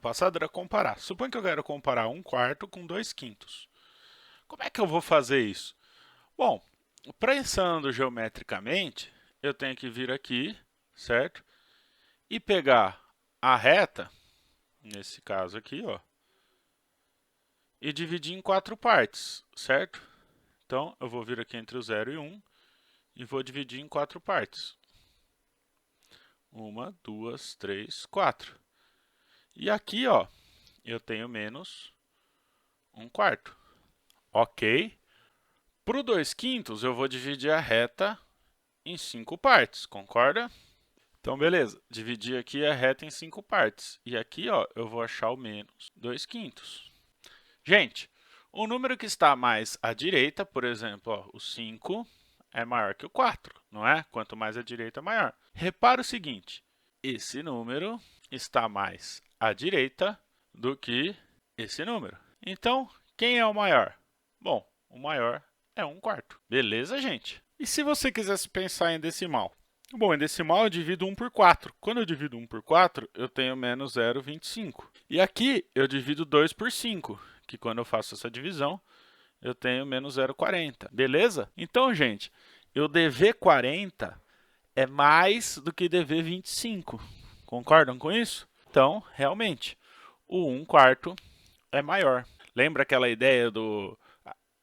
no passado era comparar. Suponha que eu quero comparar 1/4 com 2/5. Como é que eu vou fazer isso? Bom, pensando geometricamente, eu tenho que vir aqui, certo? E pegar a reta, nesse caso aqui, ó, e dividir em 4 partes, certo? Então, eu vou vir aqui entre o 0 e 1 e vou dividir em 4 partes. 1, 2, 3, 4. E aqui, ó, eu tenho menos 1/4. Ok? Para o 2/5, eu vou dividir a reta em 5 partes, concorda? Então, beleza. Dividir aqui a reta em 5 partes. E aqui, ó, eu vou achar o menos 2/5. Gente, o número que está mais à direita, por exemplo, ó, o 5 é maior que o 4, não é? Quanto mais à direita, maior. Repara o seguinte, esse número está mais à direita do que esse número. Então, quem é o maior? Bom, o maior é 1/4. Beleza, gente? E se você quisesse pensar em decimal? Bom, em decimal eu divido 1 por 4. Quando eu divido 1 por 4, eu tenho menos 0,25. E aqui eu divido 2 por 5, que quando eu faço essa divisão, eu tenho menos 0,40. Beleza? Então, gente, eu dever 40 é mais do que dever 25. Concordam com isso? Então, realmente, o 1/4 é maior. Lembra aquela ideia do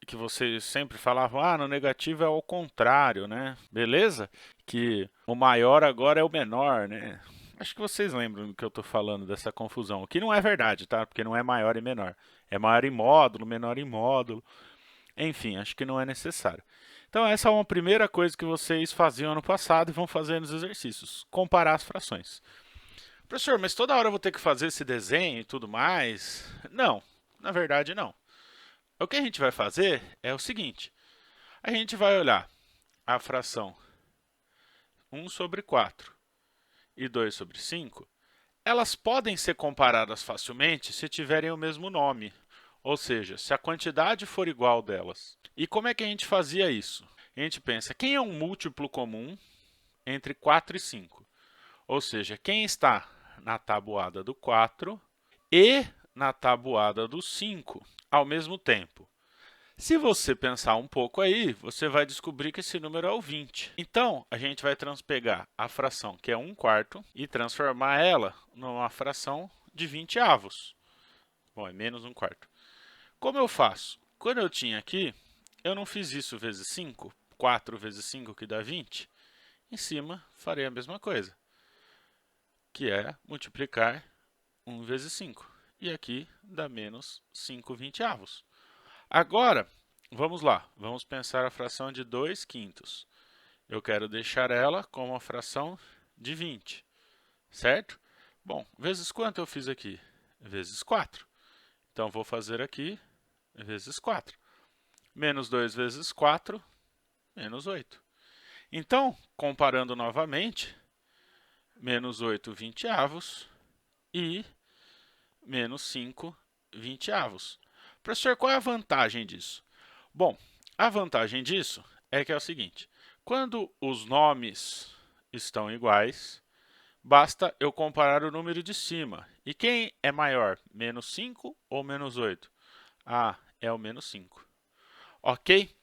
que vocês sempre falavam, no negativo é ao contrário, né? Beleza? Que o maior agora é o menor, né? Acho que vocês lembram do que eu estou falando, dessa confusão. O que não é verdade, tá? Porque não é maior e menor. É maior em módulo, menor em módulo. Enfim, acho que não é necessário. Então, essa é uma primeira coisa que vocês faziam no passado e vão fazer nos exercícios. Comparar as frações. Professor, mas toda hora eu vou ter que fazer esse desenho e tudo mais? Não, na verdade não. O que a gente vai fazer é o seguinte. A gente vai olhar a fração 1/4 e 2/5. Elas podem ser comparadas facilmente se tiverem o mesmo nome, ou seja, se a quantidade for igual delas. E como é que a gente fazia isso? A gente pensa, quem é um múltiplo comum entre 4 e 5? Ou seja, quem está na tabuada do 4 e na tabuada do 5 ao mesmo tempo. Se você pensar um pouco aí, você vai descobrir que esse número é o 20. Então, a gente vai transpegar a fração que é 1/4 e transformar ela numa fração de 20avos. Bom, é menos 1/4. Como eu faço? Quando eu tinha aqui, eu não fiz isso vezes 5, 4 vezes 5 que dá 20. Em cima, farei a mesma coisa, que é multiplicar 1 vezes 5. E aqui dá menos 5/20avos. Agora, vamos lá. Vamos pensar a fração de 2/5. Eu quero deixar ela como uma fração de 20, certo? Bom, vezes quanto eu fiz aqui? Vezes 4. Então, vou fazer aqui vezes 4. Menos 2 vezes 4, menos 8. Então, comparando novamente, menos 8/20avos e menos 5/20avos. Professor, qual é a vantagem disso? Bom, a vantagem disso é que é o seguinte, quando os nomes estão iguais, basta eu comparar o número de cima. E quem é maior, menos 5 ou menos 8? É o menos 5. Ok?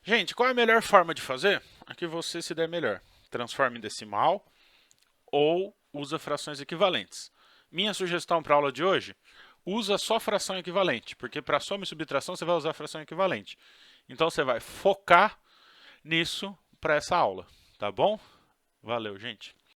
Gente, qual é a melhor forma de fazer? A que você se der melhor. Transforma em decimal ou usa frações equivalentes. Minha sugestão para a aula de hoje, usa só fração equivalente, porque para soma e subtração você vai usar fração equivalente. Então, você vai focar nisso para essa aula, tá bom? Valeu, gente!